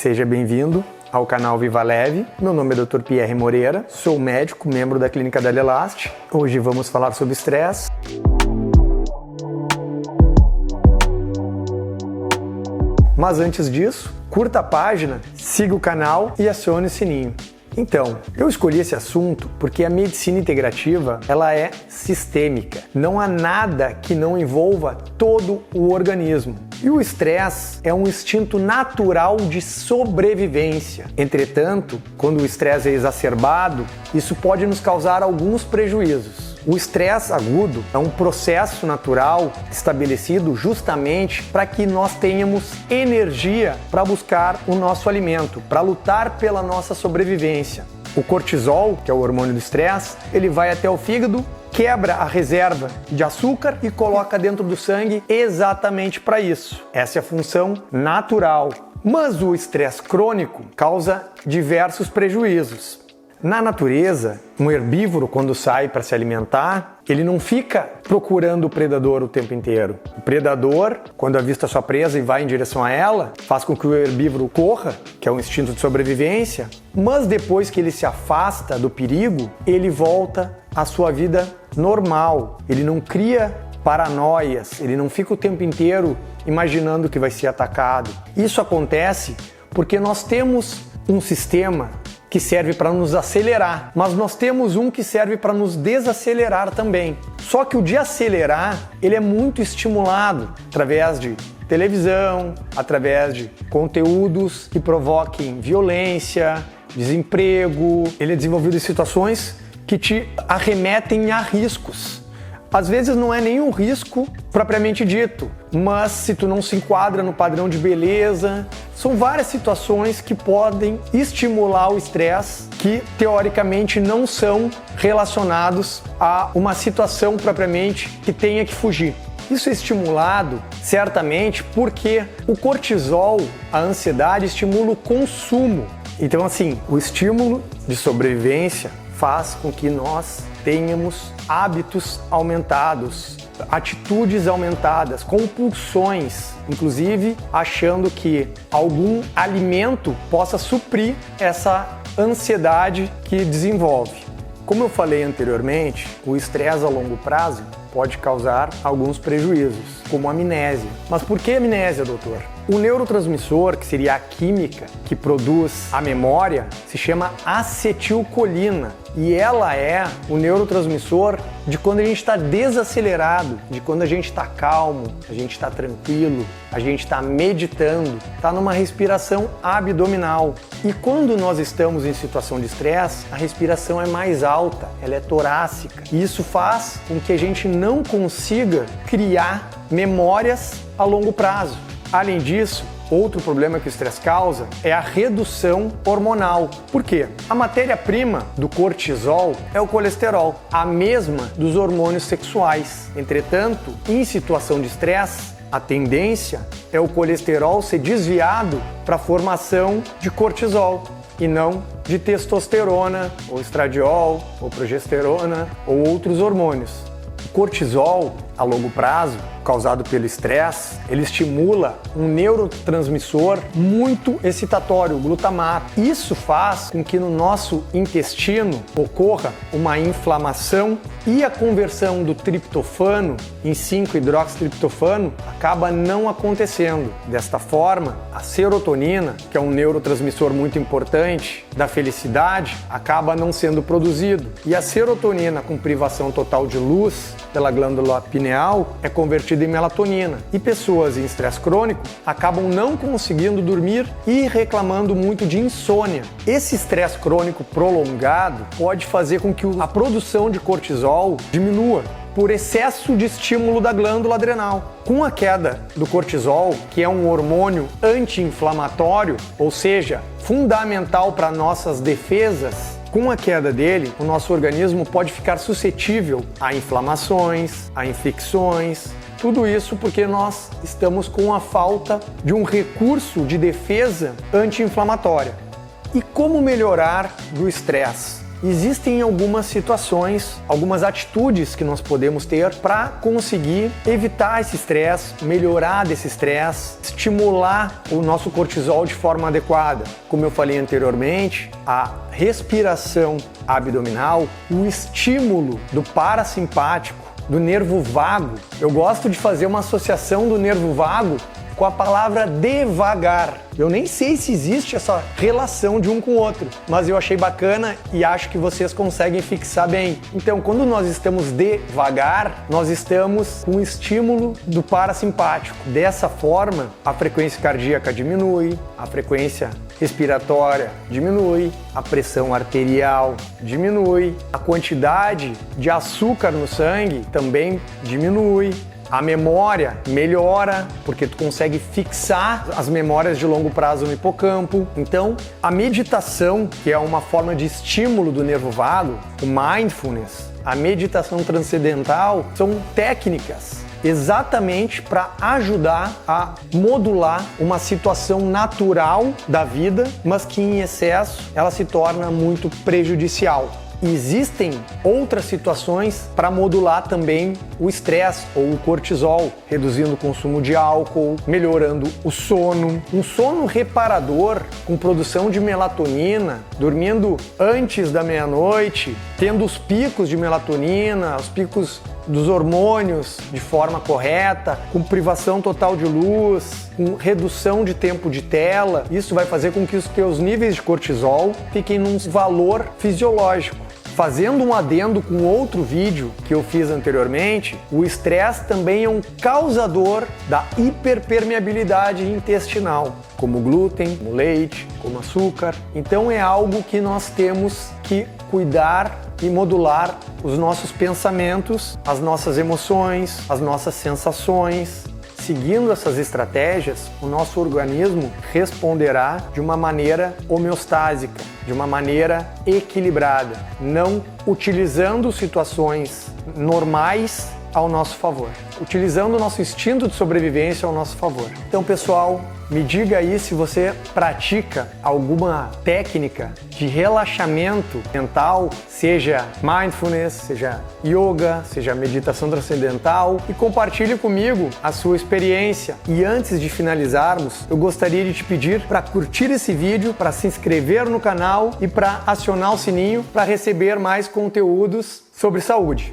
Seja bem-vindo ao canal Viva Leve. Meu nome é Dr. Pierre Moreira, sou médico, membro da clínica da Elast. Hoje vamos falar sobre estresse. Mas antes disso, curta a página, siga o canal e acione o sininho. Então, eu escolhi esse assunto porque a medicina integrativa, ela é sistêmica. Não há nada que não envolva todo o organismo. E o estresse é um instinto natural de sobrevivência. Entretanto, quando o estresse é exacerbado, isso pode nos causar alguns prejuízos. O estresse agudo é um processo natural estabelecido justamente para que nós tenhamos energia para buscar o nosso alimento, para lutar pela nossa sobrevivência. O cortisol, que é o hormônio do estresse, ele vai até o fígado, quebra a reserva de açúcar e coloca dentro do sangue exatamente para isso. Essa é a função natural. Mas o estresse crônico causa diversos prejuízos. Na natureza, um herbívoro, quando sai para se alimentar, ele não fica procurando o predador o tempo inteiro. O predador, quando avista sua presa e vai em direção a ela, faz com que o herbívoro corra, que é um instinto de sobrevivência, mas depois que ele se afasta do perigo, ele volta à sua vida normal. Ele não cria paranoias, ele não fica o tempo inteiro imaginando que vai ser atacado. Isso acontece porque nós temos um sistema que serve para nos acelerar, mas nós temos um que serve para nos desacelerar também. Só que o de acelerar, ele é muito estimulado através de televisão, através de conteúdos que provoquem violência, desemprego. Ele é desenvolvido em situações que te arremetem a riscos. Às vezes não é nenhum risco propriamente dito, mas se tu não se enquadra no padrão de beleza, são várias situações que podem estimular o estresse que teoricamente não são relacionados a uma situação propriamente que tenha que fugir. Isso é estimulado certamente porque o cortisol, a ansiedade, estimula o consumo. Então assim, o estímulo de sobrevivência faz com que nós tenhamos hábitos aumentados, atitudes aumentadas, compulsões, inclusive achando que algum alimento possa suprir essa ansiedade que desenvolve. Como eu falei anteriormente, o estresse a longo prazo pode causar alguns prejuízos, como amnésia. Mas por que amnésia, doutor? O neurotransmissor, que seria a química que produz a memória, se chama acetilcolina. E ela é o neurotransmissor de quando a gente está desacelerado, de quando a gente está calmo, a gente está tranquilo, a gente está meditando, está numa respiração abdominal. E quando nós estamos em situação de estresse, a respiração é mais alta, ela é torácica. E isso faz com que a gente não consiga criar memórias a longo prazo. Além disso, outro problema que o estresse causa é a redução hormonal. Por quê? A matéria-prima do cortisol é o colesterol, a mesma dos hormônios sexuais. Entretanto, em situação de estresse, a tendência é o colesterol ser desviado para a formação de cortisol e não de testosterona, ou estradiol, ou progesterona, ou outros hormônios. O cortisol, a longo prazo, causado pelo estresse, ele estimula um neurotransmissor muito excitatório, o glutamato. Isso faz com que no nosso intestino ocorra uma inflamação e a conversão do triptofano em 5-hidroxitriptofano acaba não acontecendo. Desta forma, a serotonina, que é um neurotransmissor muito importante da felicidade, acaba não sendo produzido. E a serotonina, com privação total de luz pela glândula pineal, é convertida em melatonina. E pessoas em estresse crônico acabam não conseguindo dormir e reclamando muito de insônia. Esse estresse crônico prolongado pode fazer com que a produção de cortisol diminua por excesso de estímulo da glândula adrenal. Com a queda do cortisol, que é um hormônio anti-inflamatório, ou seja, fundamental para nossas defesas, com a queda dele, o nosso organismo pode ficar suscetível a inflamações, a infecções, tudo isso porque nós estamos com a falta de um recurso de defesa anti-inflamatória. E como melhorar do estresse? existem algumas situações, algumas atitudes que nós podemos ter para conseguir evitar esse estresse, melhorar desse estresse, estimular o nosso cortisol de forma adequada. Como eu falei anteriormente, a respiração abdominal, o estímulo do parasimpático, do nervo vago. Eu gosto de fazer uma associação do nervo vago com a palavra devagar. Eu nem sei se existe essa relação de um com o outro, mas eu achei bacana e acho que vocês conseguem fixar bem. Então, quando nós estamos devagar, nós estamos com o estímulo do parasimpático. Dessa forma, a frequência cardíaca diminui, a frequência respiratória diminui, a pressão arterial diminui, a quantidade de açúcar no sangue também diminui. A memória melhora, porque tu consegue fixar as memórias de longo prazo no hipocampo. Então, a meditação, que é uma forma de estímulo do nervo vago, o mindfulness, a meditação transcendental, são técnicas exatamente para ajudar a modular uma situação natural da vida, mas que em excesso ela se torna muito prejudicial. Existem outras situações para modular também o estresse ou o cortisol, reduzindo o consumo de álcool, melhorando o sono. Um sono reparador, com produção de melatonina, dormindo antes da meia-noite, tendo os picos de melatonina, os picos dos hormônios de forma correta, com privação total de luz, com redução de tempo de tela. Isso vai fazer com que os teus níveis de cortisol fiquem num valor fisiológico. Fazendo um adendo com outro vídeo que eu fiz anteriormente, o estresse também é um causador da hiperpermeabilidade intestinal, como glúten, como leite, como açúcar. Então é algo que nós temos que cuidar e modular os nossos pensamentos, as nossas emoções, as nossas sensações. Seguindo essas estratégias, o nosso organismo responderá de uma maneira homeostásica, de uma maneira equilibrada, não utilizando situações normais ao nosso favor, utilizando o nosso instinto de sobrevivência ao nosso favor. Então, pessoal, me diga aí se você pratica alguma técnica de relaxamento mental, seja mindfulness, seja yoga, seja meditação transcendental, e compartilhe comigo a sua experiência. E antes de finalizarmos, eu gostaria de te pedir para curtir esse vídeo, para se inscrever no canal e para acionar o sininho para receber mais conteúdos sobre saúde.